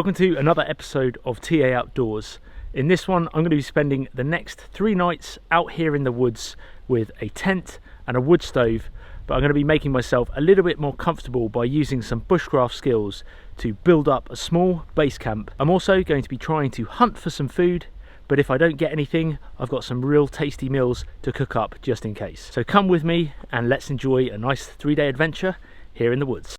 Welcome to another episode of TA Outdoors. In this one, I'm going to be spending the next 3 nights out here in the woods with a tent and a wood stove, but I'm going to be making myself a little bit more comfortable by using some bushcraft skills to build up a small base camp. I'm also going to be trying to hunt for some food, but if I don't get anything, I've got some real tasty meals to cook up just in case. So come with me and let's enjoy a nice 3-day adventure here in the woods.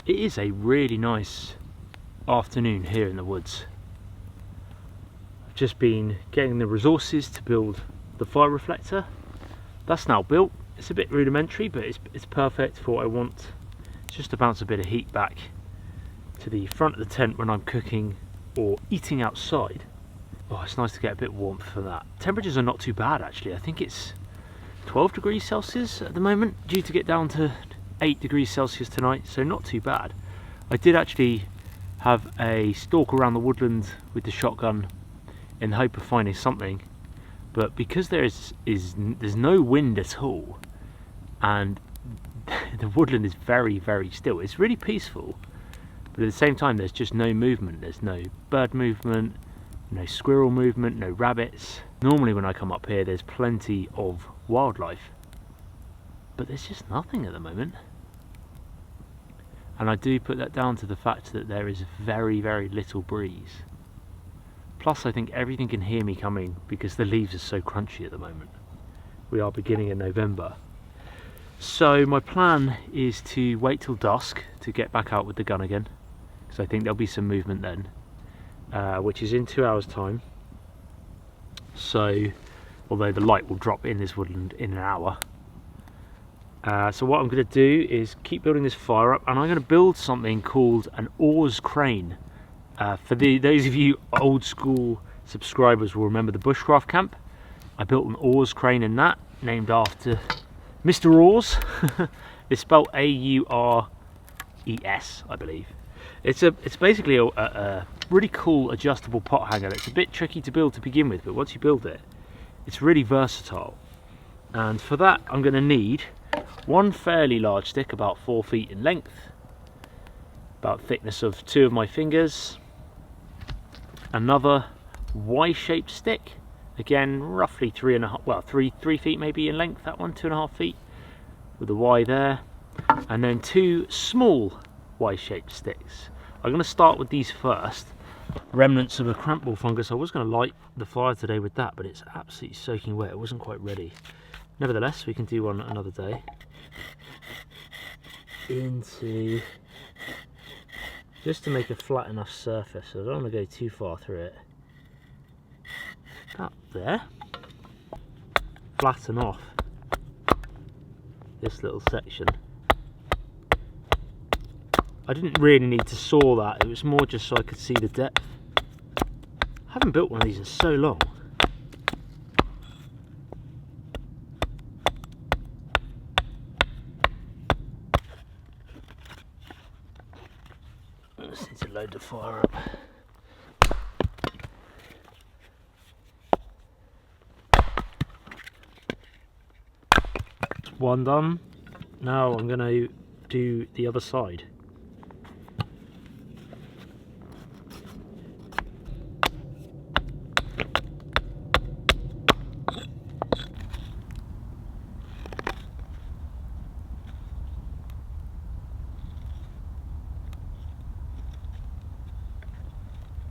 It is a really nice afternoon here in the woods. I've just been getting the resources to build the fire reflector. That's now built. It's a bit rudimentary, but it's perfect for what I want. It's just to bounce a bit of heat back to the front of the tent when I'm cooking or eating outside. Oh, it's nice to get a bit of warmth for that. Temperatures are not too bad actually. I think it's 12 degrees Celsius at the moment, due to get down to 8 degrees Celsius tonight, so not too bad. I did actually have a stalk around the woodland with the shotgun in the hope of finding something, but because there's no wind at all and the woodland is very, very still, it's really peaceful, but at the same time there's just no movement. There's no bird movement, no squirrel movement, no rabbits. Normally when I come up here there's plenty of wildlife, but there's just nothing at the moment. And I do put that down to the fact that there is very, very little breeze. Plus I think everything can hear me coming because the leaves are so crunchy at the moment. We are beginning in November. So my plan is to wait till dusk to get back out with the gun again, because I think there'll be some movement then, which is in 2 hours time. So although the light will drop in this woodland in an hour. So what I'm going to do is keep building this fire up, and I'm going to build something called an oars crane. For those of you old school subscribers will remember the bushcraft camp. I built an oars crane in that, named after Mr. Oars. It's spelled A-U-R-E-S, I believe. It's basically a really cool adjustable pot hanger. It's a bit tricky to build to begin with, but once you build it, it's really versatile. And for that I'm going to need one fairly large stick, about 4 feet in length, about thickness of 2 of my fingers. Another Y-shaped stick, again roughly 3 feet maybe in length, that one 2.5 feet with a Y there. And then 2 small Y-shaped sticks. I'm going to start with these first. Remnants of a cramp ball fungus. I was going to light the fire today with that, but it's absolutely soaking wet. It wasn't quite ready. Nevertheless, we can do one another day. Into, just to make a flat enough surface, so I don't want to go too far through it. Up there. Flatten off this little section. I didn't really need to saw that, it was more just so I could see the depth. I haven't built one of these in so long. I just need to load the fire up. That's one done. Now I'm going to do the other side.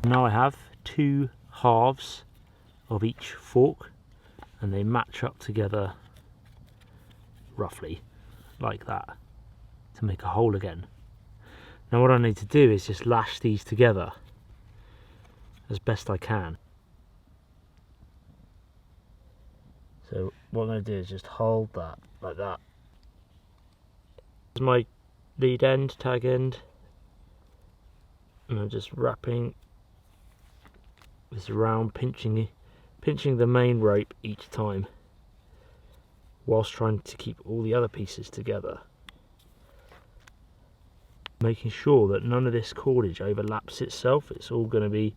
Now I have 2 halves of each fork, and they match up together roughly like that to make a hole again. Now what I need to do is just lash these together as best I can. So what I'm going to do is just hold that like that. This is my lead end, tag end, and I'm just wrapping this around, pinching the main rope each time, whilst trying to keep all the other pieces together, making sure that none of this cordage overlaps itself. It's all going to be,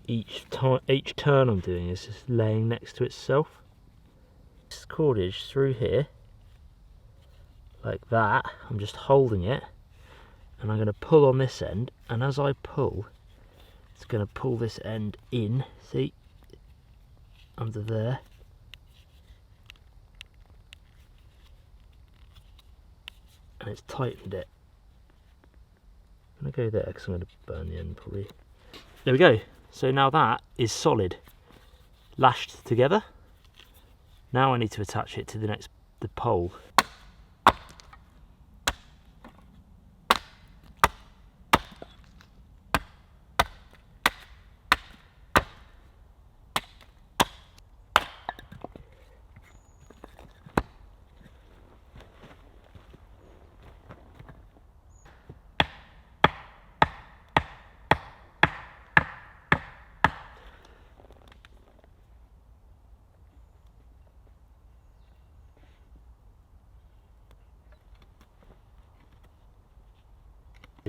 each turn I'm doing is just laying next to itself. This cordage through here like that, I'm just holding it, and I'm going to pull on this end, and as I pull, it's going to pull this end in, see, under there. And it's tightened it. I'm going to go there because I'm going to burn the end probably. There we go. So now that is solid, lashed together. Now I need to attach it to the pole.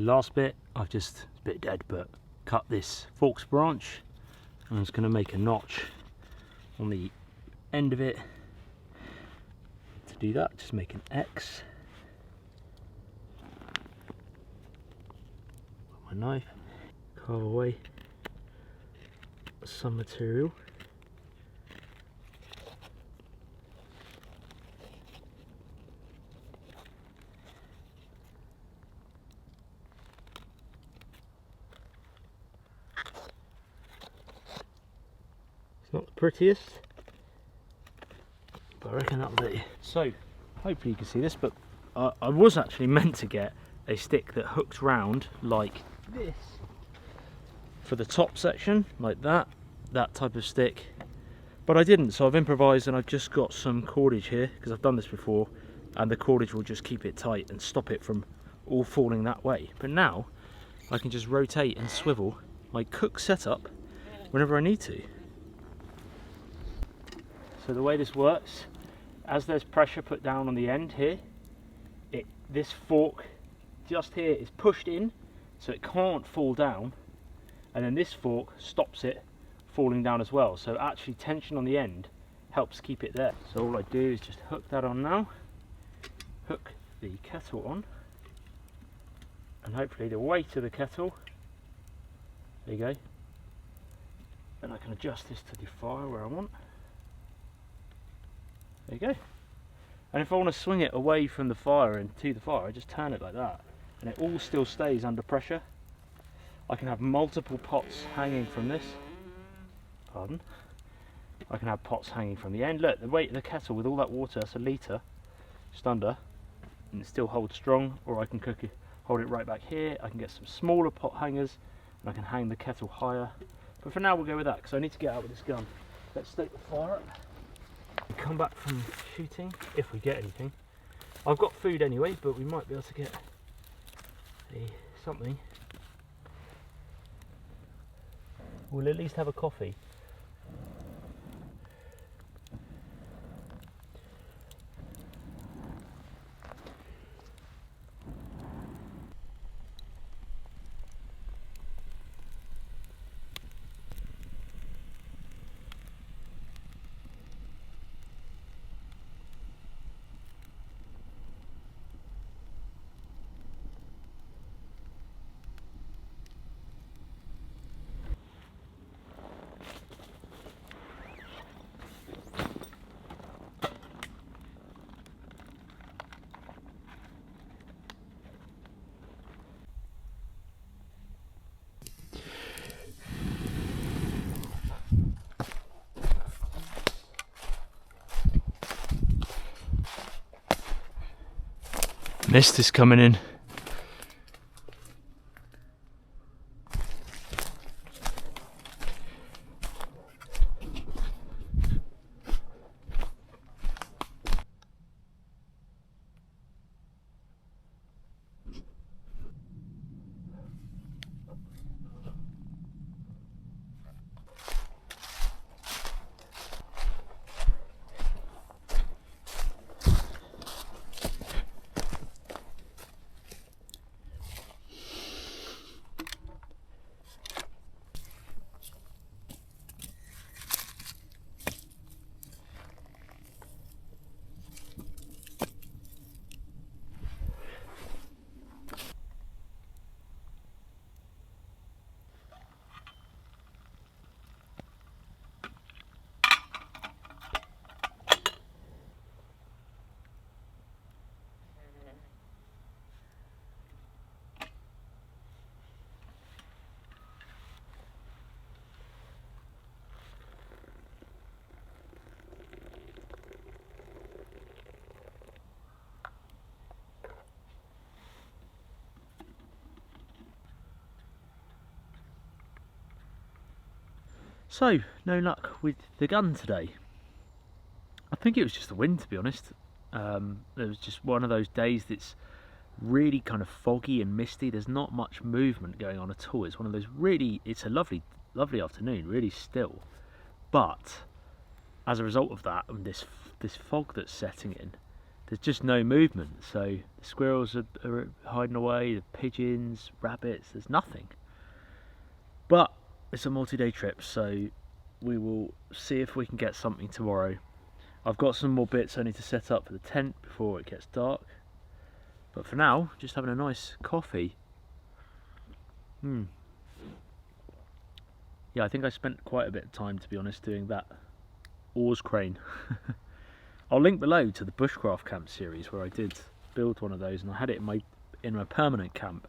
last bit, it's a bit dead, but cut this forked branch, and I'm just going to make a notch on the end of it. To do that, just make an X. With my knife, carve away some material. Not the prettiest, but I reckon that'll do. So hopefully you can see this, but I was actually meant to get a stick that hooks round like this for the top section, like that type of stick, but I didn't, so I've improvised and I've just got some cordage here because I've done this before, and the cordage will just keep it tight and stop it from all falling that way. But now I can just rotate and swivel my cook setup whenever I need to. So the way this works, as there's pressure put down on the end here, this fork just here is pushed in so it can't fall down, and then this fork stops it falling down as well. So actually tension on the end helps keep it there. So all I do is just hook that on now, hook the kettle on, and hopefully the weight of the kettle, there you go, and I can adjust this to the fire where I want. There you go. And if I want to swing it away from the fire and to the fire, I just turn it like that, and it all still stays under pressure. I can have multiple pots hanging from this. Pardon. I can have pots hanging from the end. Look, the weight of the kettle with all that water, that's a litre, just under, and it still holds strong. Or I can hold it right back here. I can get some smaller pot hangers, and I can hang the kettle higher. But for now we'll go with that, because I need to get out with this gun. Let's stoke the fire up. Come back from shooting if we get anything. I've got food anyway, but we might be able to get something. We'll at least have a coffee. Mist is coming in. So, no luck with the gun today. I think it was just the wind, to be honest. It was just one of those days that's really kind of foggy and misty. There's not much movement going on at all. It's one of those really, it's a lovely afternoon, really still. But as a result of that, and this fog that's setting in, there's just no movement. So the squirrels are hiding away, the pigeons, rabbits, there's nothing. But it's a multi-day trip, so we will see if we can get something tomorrow. I've got some more bits I need to set up for the tent before it gets dark. But for now, just having a nice coffee. Yeah, I think I spent quite a bit of time, to be honest, doing that oars crane. I'll link below to the bushcraft camp series where I did build one of those, and I had it in my permanent camp.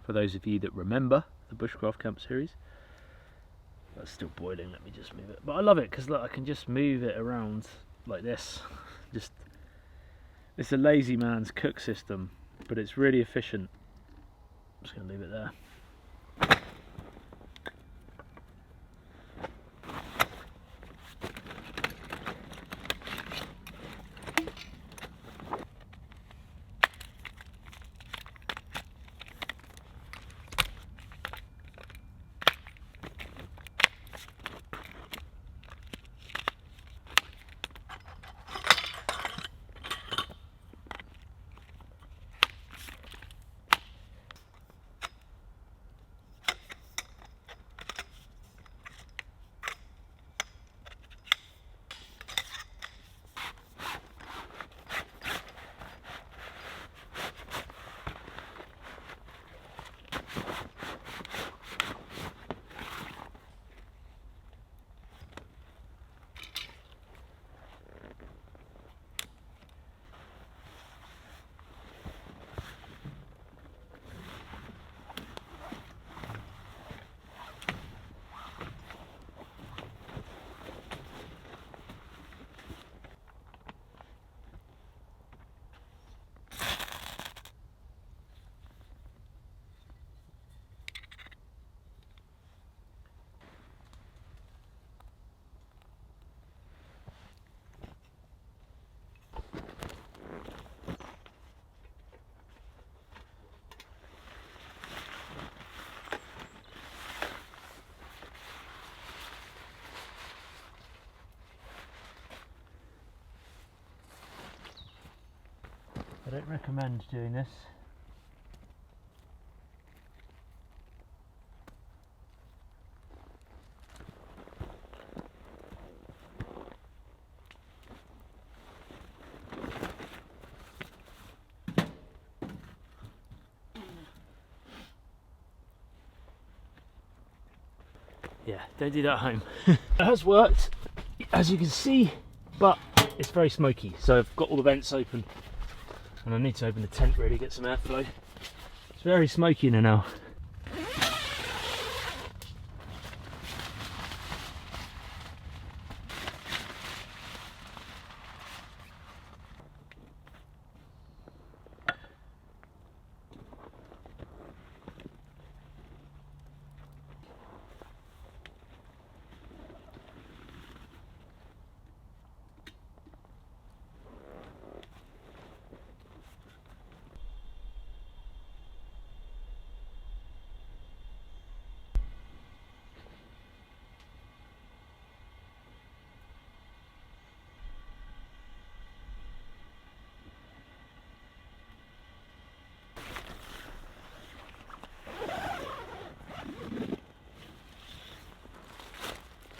For those of you that remember the bushcraft camp series. That's still boiling, let me just move it. But I love it because look, I can just move it around like this. It's a lazy man's cook system, but it's really efficient. I'm just going to leave it there. I don't recommend doing this. Yeah, don't do that at home. It has worked, as you can see, but it's very smoky. So I've got all the vents open. And I need to open the tent really, get some airflow. It's very smoky in here now.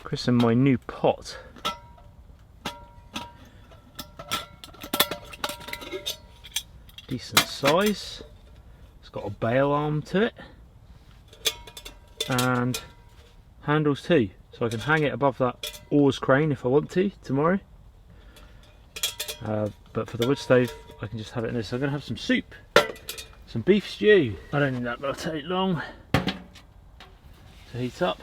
Christen my new pot. Decent size. It's got a bail arm to it and handles too, so I can hang it above that oars crane if I want to tomorrow. But for the wood stove I can just have it in this. So I'm going to have some soup, some beef stew. I don't think that will take long to heat up.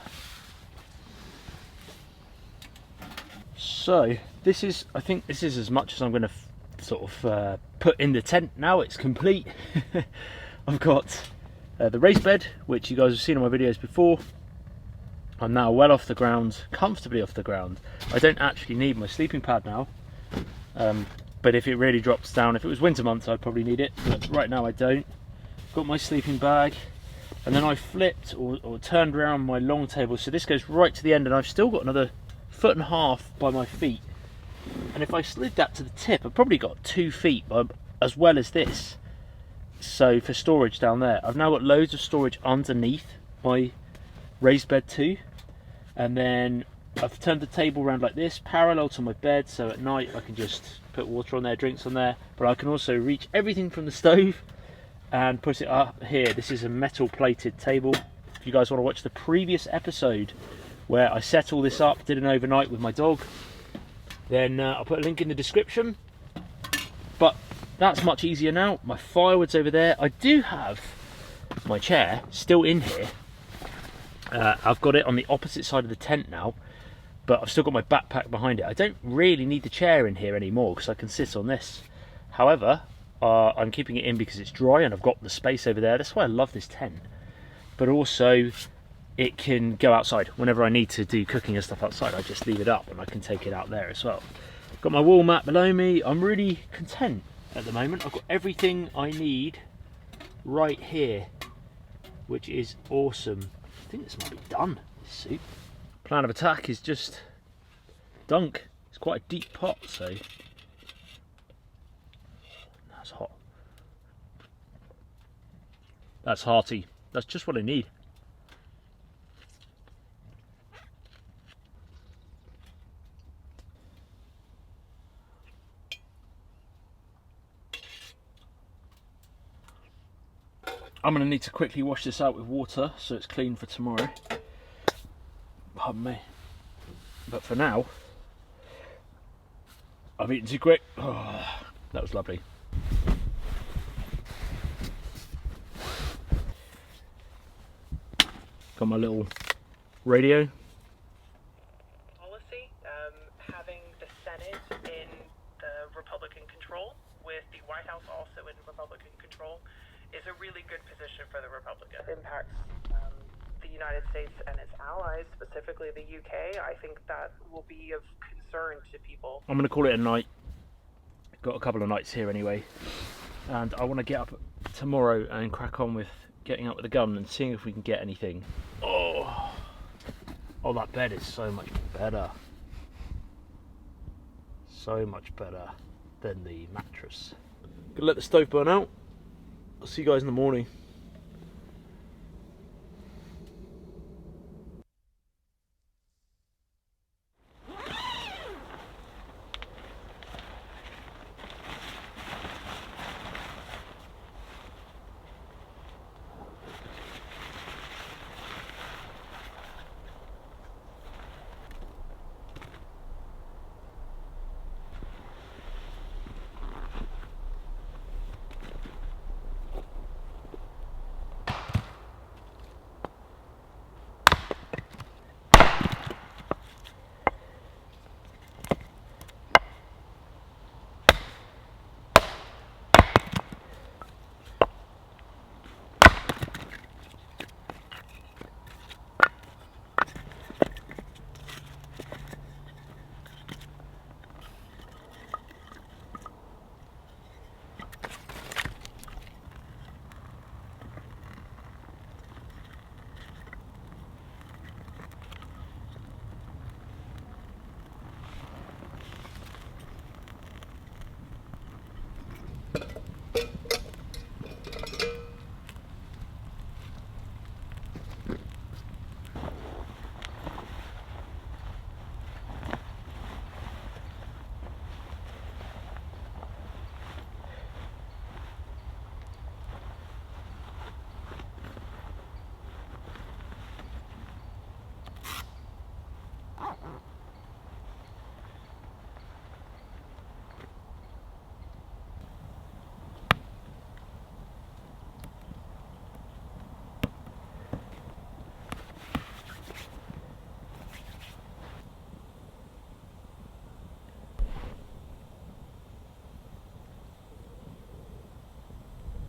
So this is, I think this is as much as I'm going to sort of put in the tent now. It's complete. I've got the raised bed, which you guys have seen in my videos before. I'm now well off the ground, comfortably off the ground. I don't actually need my sleeping pad now, but if it really drops down, if it was winter months I'd probably need it, but right now I don't. Got my sleeping bag, and then I flipped or turned around my long table, so this goes right to the end, and I've still got another 1.5 foot by my feet And if I slid that to the tip, I've probably got 2 feet as well as this. So for storage down there, I've now got loads of storage underneath my raised bed too. And then I've turned the table around like this, parallel to my bed, so at night I can just put water on there, drinks on there, but I can also reach everything from the stove and put it up here. This is a metal plated table. If you guys want to watch the previous episode where I set all this up, did an overnight with my dog, then I'll put a link in the description. But that's much easier now. My firewood's over there. I do have my chair still in here. I've got it on the opposite side of the tent now, but I've still got my backpack behind it. I don't really need the chair in here anymore because I can sit on this. However, I'm keeping it in because it's dry and I've got the space over there. That's why I love this tent. But also, it can go outside whenever I need to do cooking and stuff outside. I just leave it up and I can take it out there as well. Got my wall mat below me. I'm really content at the moment. I've got everything I need right here, which is awesome. I think this might be done, this soup. Plan of attack is just dunk. It's quite a deep pot, so that's hot. That's hearty. That's just what I need. I'm going to need to quickly wash this out with water so it's clean for tomorrow. Pardon me. But for now, I've eaten too quick. Oh, that was lovely. Got my little radio. Policy, having the Senate in the Republican control, with the White House also in Republican control, is a really good position for the Republicans. It impacts the United States and its allies, specifically the UK. I think that will be of concern to people. I'm going to call it a night. Got a couple of nights here anyway. And I want to get up tomorrow and crack on with getting up with the gun and seeing if we can get anything. Oh, that bed is so much better. So much better than the mattress. Gonna let the stove burn out. I'll see you guys in the morning.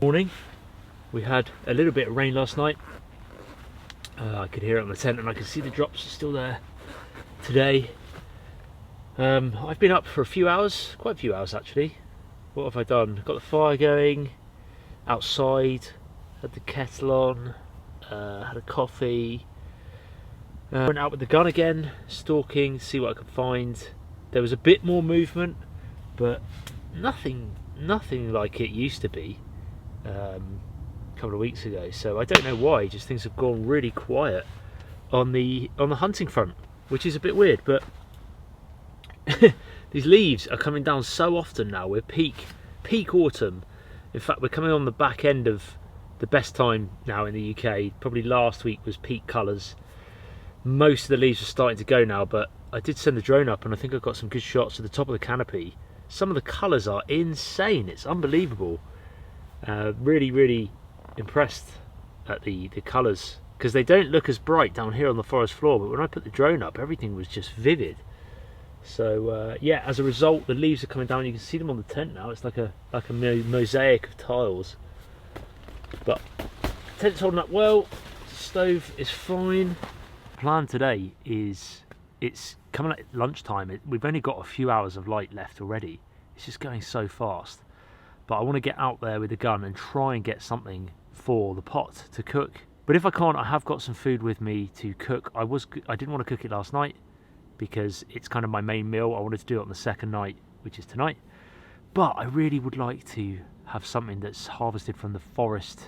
Morning. We had a little bit of rain last night. I could hear it on the tent and I could see the drops still there today. I've been up for a few hours, quite a few hours actually. What have I done? Got the fire going outside, had the kettle on, had a coffee, went out with the gun again, stalking, see what I could find. there was a bit more movement, but nothing like it used to be a couple of weeks ago. So I don't know why, just things have gone really quiet on the hunting front, which is a bit weird. But these leaves are coming down so often now. We're peak autumn. In fact, we're coming on the back end of the best time now in the UK. Probably last week was peak colours. Most of the leaves are starting to go now, but I did send the drone up and I think I got some good shots at the top of the canopy. Some of the colours are insane. It's unbelievable. Really impressed at the colours, because they don't look as bright down here on the forest floor, but when I put the drone up, everything was just vivid. So yeah, as a result, the leaves are coming down. You can see them on the tent now. It's like a mosaic of tiles. But the tent's holding up well. The stove is fine. The plan today is, it's coming at lunchtime. We've only got a few hours of light left already. It's just going so fast. But I want to get out there with the gun and try and get something for the pot to cook. But if I can't, I have got some food with me to cook. I didn't want to cook it last night because it's kind of my main meal. I wanted to do it on the second night, which is tonight. But I really would like to have something that's harvested from the forest,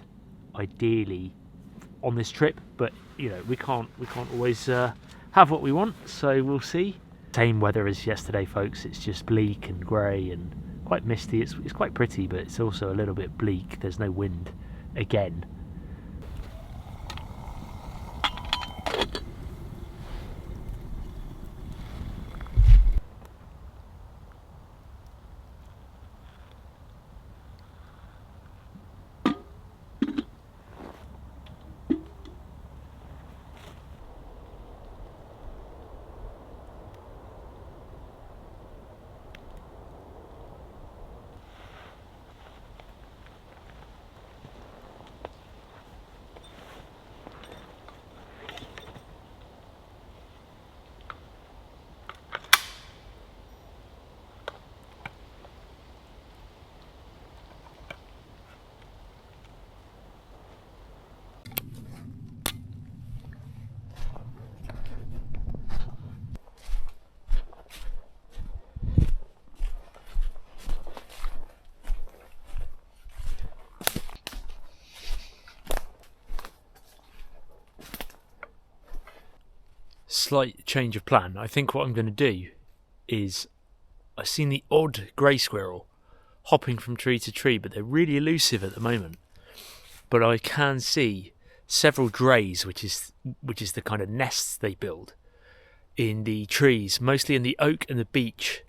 ideally, on this trip. But you know, we can't always have what we want, so we'll see. Same weather as yesterday, folks. It's just bleak and grey and quite misty. It's quite pretty, but it's also a little bit bleak. There's no wind again. Slight change of plan. I think what I'm going to do is, I've seen the odd grey squirrel hopping from tree to tree, but they're really elusive at the moment. But I can see several drays, which is the kind of nests they build in the trees, mostly in the oak and the beech.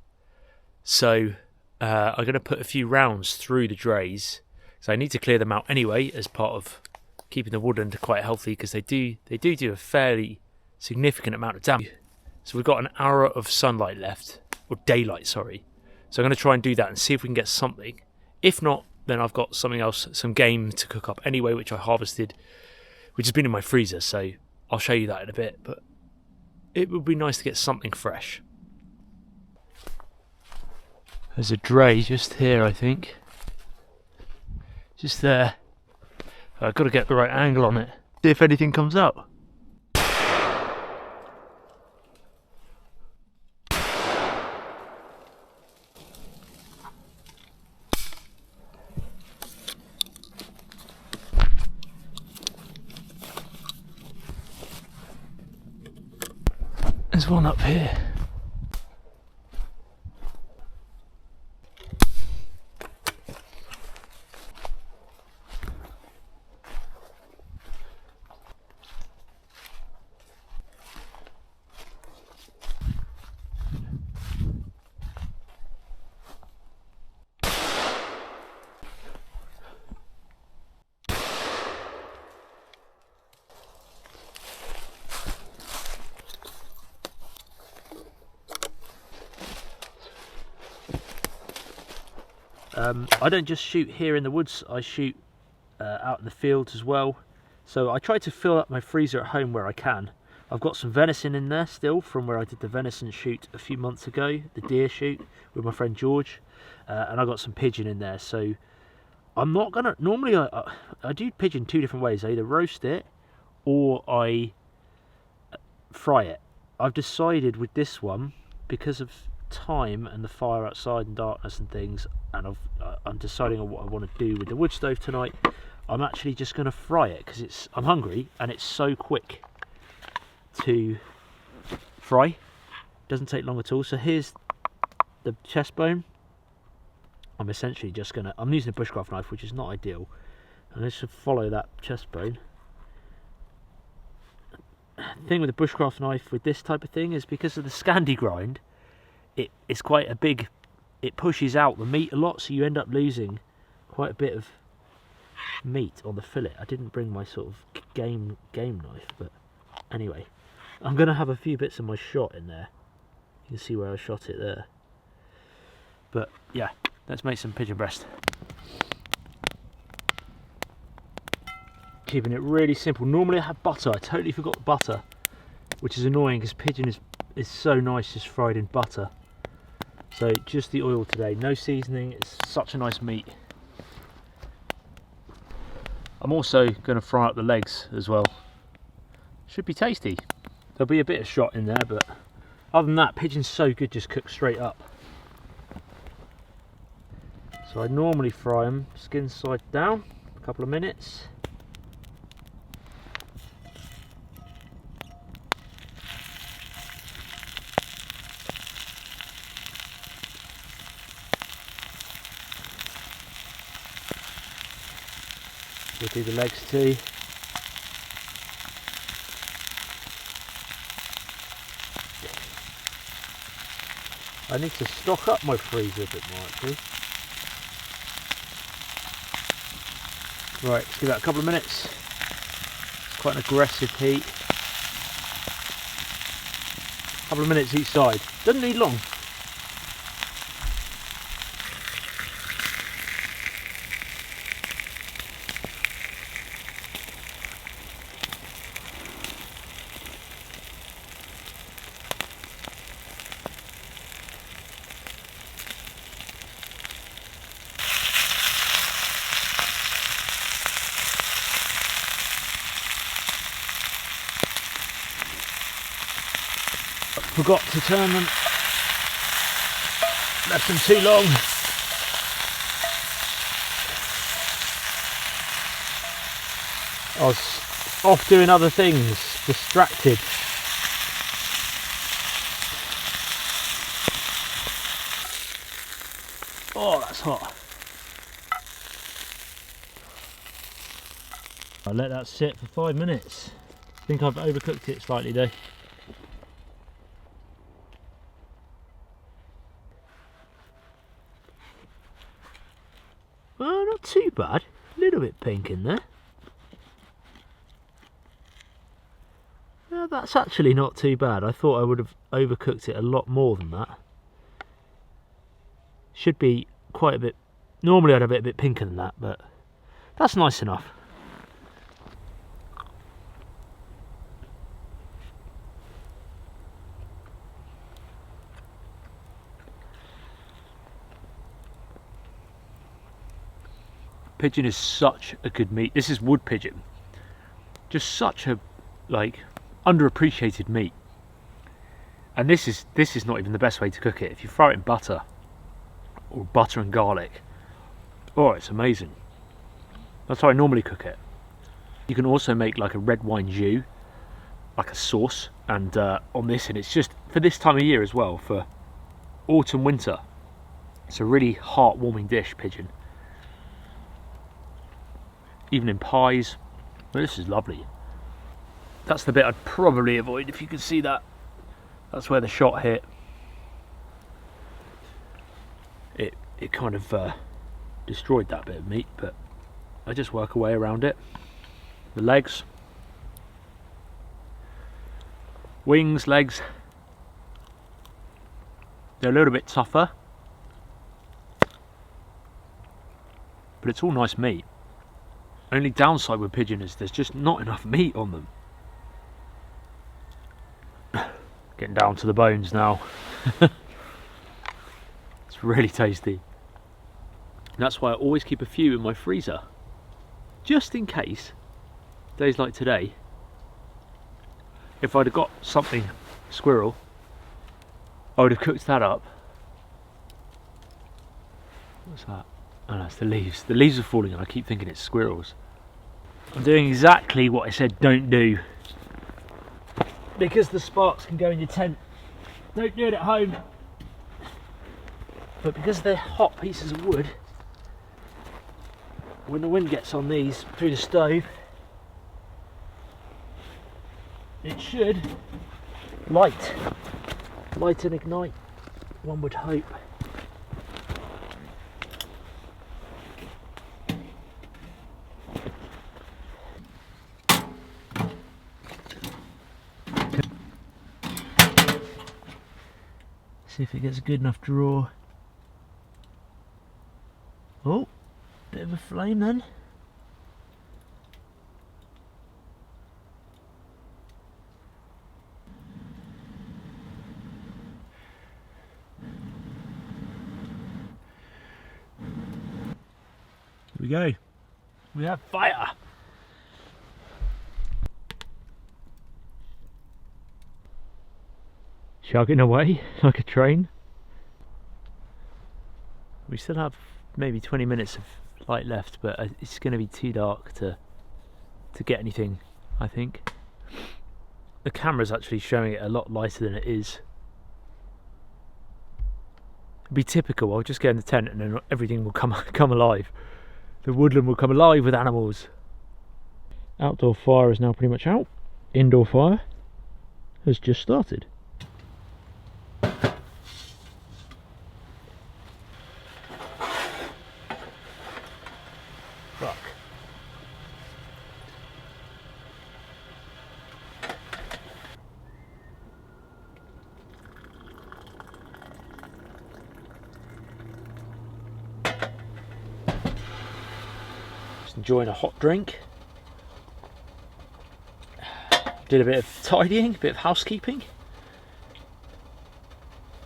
So I'm going to put a few rounds through the drays. So I need to clear them out anyway, as part of keeping the woodland quite healthy, because they do a fairly significant amount of damage. So we've got an hour of sunlight left, or daylight, sorry. So I'm going to try and do that and see if we can get something. If not, then I've got something else, some game to cook up anyway, which I harvested, which has been in my freezer, so I'll show you that in a bit. But it would be nice to get something fresh. There's a dray just here, I think. Just there. I've got to get the right angle on it, see if anything comes up. There's one up here. I don't just shoot here in the woods, I shoot out in the fields as well. So I try to fill up my freezer at home where I can. I've got some venison in there still from where I did the venison shoot a few months ago, the deer shoot with my friend George, and I got some pigeon in there. So I'm not gonna, normally I do pigeon two different ways. I either roast it or I fry it. I've decided with this one, because of time and the fire outside and darkness and things, and I'm deciding on what I want to do with the wood stove tonight, I'm actually just going to fry it because I'm hungry and it's so quick to fry. Doesn't take long at all. So here's the chest bone. I'm essentially just going to, I'm using a bushcraft knife, which is not ideal. And I should follow that chest bone. The thing with a bushcraft knife with this type of thing is because of the Scandi grind, it's quite a big, it pushes out the meat a lot, so you end up losing quite a bit of meat on the fillet. I didn't bring my sort of game knife, but anyway, I'm going to have a few bits of my shot in there. You can see where I shot it there. But yeah, let's make some pigeon breast. Keeping it really simple. Normally I have butter. I totally forgot butter, which is annoying because pigeon is so nice just fried in butter. So just the oil today, no seasoning. It's such a nice meat. I'm also going to fry up the legs as well. Should be tasty. There'll be a bit of shot in there, but other than that, pigeon's so good just cooked straight up. So I normally fry them skin side down, a couple of minutes. We'll do the legs too. I need to stock up my freezer a bit more actually. Right, let's give that a couple of minutes. It's quite an aggressive heat. A couple of minutes each side. Doesn't need long. Forgot to turn them, left them too long. I was off doing other things, distracted. Oh, that's hot. I let that sit for 5 minutes. I think I've overcooked it slightly though. Oh, not too bad. A little bit pink in there. No, that's actually not too bad. I thought I would have overcooked it a lot more than that. Should be quite a bit... Normally I'd have it a bit pinker than that, but that's nice enough. Pigeon is such a good meat. This is wood pigeon. Just such a underappreciated meat. And this is not even the best way to cook it. If you fry it in butter or butter and garlic, oh, it's amazing. That's how I normally cook it. You can also make like a red wine jus, like a sauce, and on this, and it's just for this time of year as well, for autumn winter. It's a really heartwarming dish, pigeon. Even in pies. Well, this is lovely. That's the bit I'd probably avoid if you could see that. That's where the shot hit. It kind of destroyed that bit of meat, but I just work a way around it. The legs, wings, legs, they're a little bit tougher, but it's all nice meat. Only downside with pigeon is there's just not enough meat on them. Getting down to the bones now. It's really tasty. And that's why I always keep a few in my freezer, just in case. Days like today, if I'd have got something squirrel, I would have cooked that up What's that? Oh no, it's the leaves. The leaves are falling and I keep thinking it's squirrels. I'm doing exactly what I said don't do. Because the sparks can go in your tent. Don't do it at home. But because they're hot pieces of wood, when the wind gets on these through the stove, it should light and ignite, one would hope. See if it gets a good enough draw. Oh, bit of a flame then. Here we go. We have fire. Chugging away like a train. We still have maybe 20 minutes of light left, but it's going to be too dark to get anything, I think. The camera's actually showing it a lot lighter than it is. It'd be typical. I'll just get in the tent and then everything will come alive. The woodland will come alive with animals. Outdoor fire is now pretty much out. Indoor fire has just started. Fuck. Just enjoying a hot drink. Did a bit of tidying, a bit of housekeeping.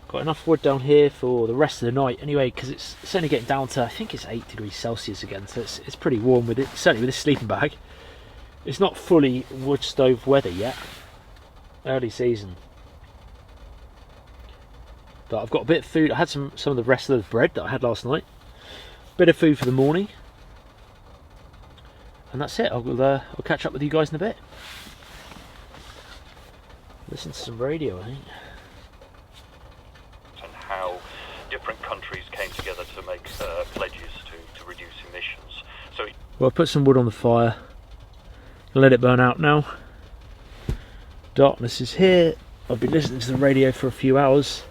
Got enough wood down here for the rest of the night anyway, because it's only getting down to, I think it's 8 degrees Celsius again, so it's pretty warm with it, certainly with this sleeping bag. It's not fully wood stove weather yet, early season. But I've got a bit of food. I had some of the rest of the bread that I had last night. Bit of food for the morning. And that's it. I'll catch up with you guys in a bit. Listen to some radio, I think. And how different countries came together to make pledges to reduce emissions. So, well, I put some wood on the fire. I'll let it burn out now. Darkness is here. I've been listening to the radio for a few hours.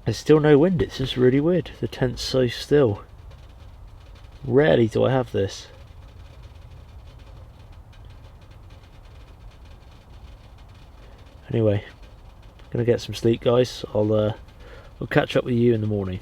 There's still no wind. It's just really weird. The tent's so still. Rarely do I have this. Anyway, gonna get some sleep, guys. I'll catch up with you in the morning.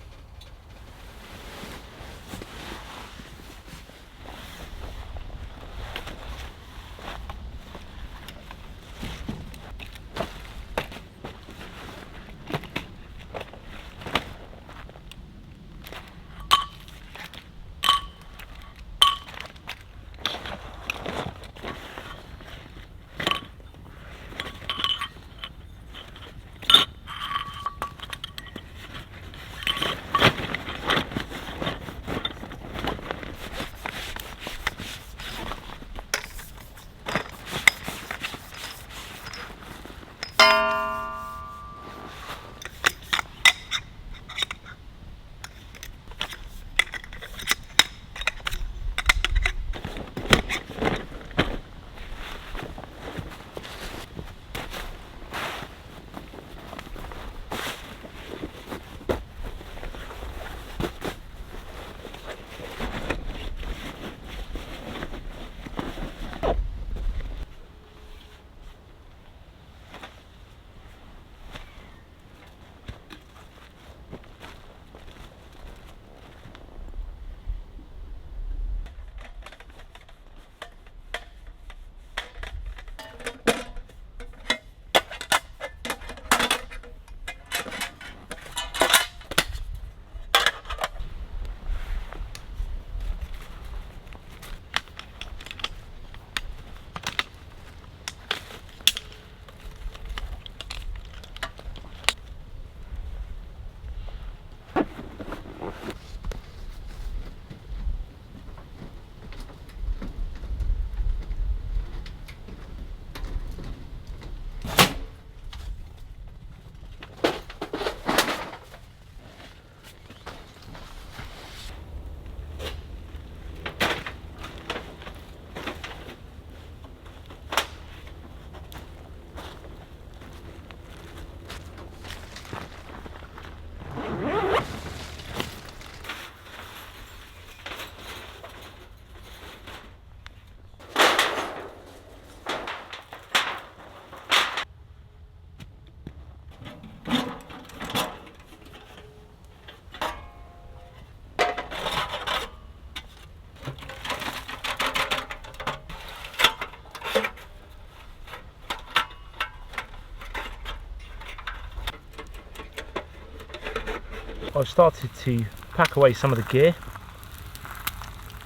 I've started to pack away some of the gear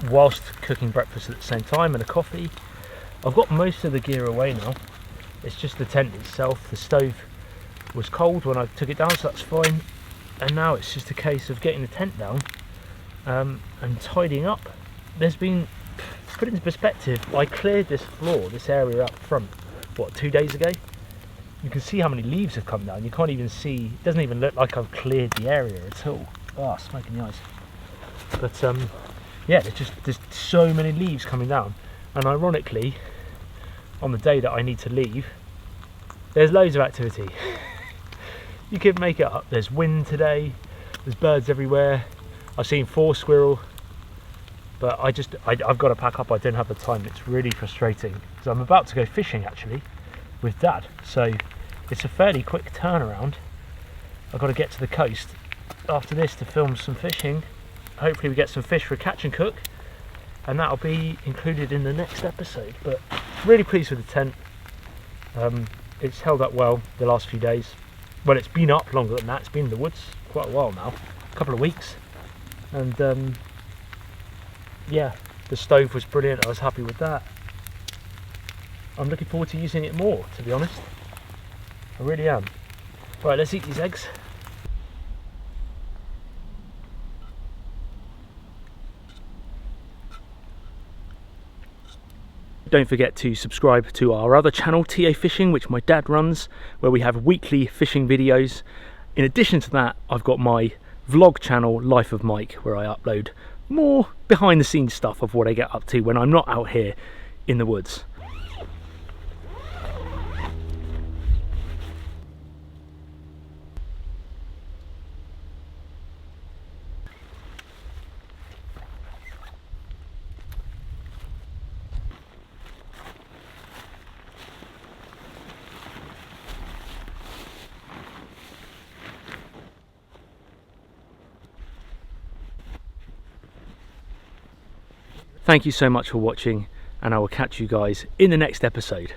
whilst cooking breakfast at the same time and a coffee. I've got most of the gear away now. It's just the tent itself. The stove was cold when I took it down, so that's fine. And now it's just a case of getting the tent down and tidying up. There's been, to put it into perspective, I cleared this floor, this area up front, what, 2 days ago? You can see how many leaves have come down. You can't even see, it doesn't even look like I've cleared the area at all. Ah, smoking the ice. But yeah, there's so many leaves coming down. And ironically, on the day that I need to leave, there's loads of activity. You could make it up. There's wind today, there's birds everywhere. I've seen 4 squirrel, but I've got to pack up. I don't have the time. It's really frustrating because I'm about to go fishing actually with Dad, so it's a fairly quick turnaround. I've got to get to the coast after this to film some fishing. Hopefully we get some fish for catch and cook, and that'll be included in the next episode. But really pleased with the tent. It's held up well the last few days. Well, it's been up longer than that. It's been in the woods quite a while now, a couple of weeks. And yeah, the stove was brilliant. I was happy with that. I'm looking forward to using it more, to be honest. I really am. Right, let's eat these eggs. Don't forget to subscribe to our other channel, TA Fishing, which my dad runs, where we have weekly fishing videos. In addition to that, I've got my vlog channel, Life of Mike, where I upload more behind the scenes stuff of what I get up to when I'm not out here in the woods. Thank you so much for watching, and I will catch you guys in the next episode.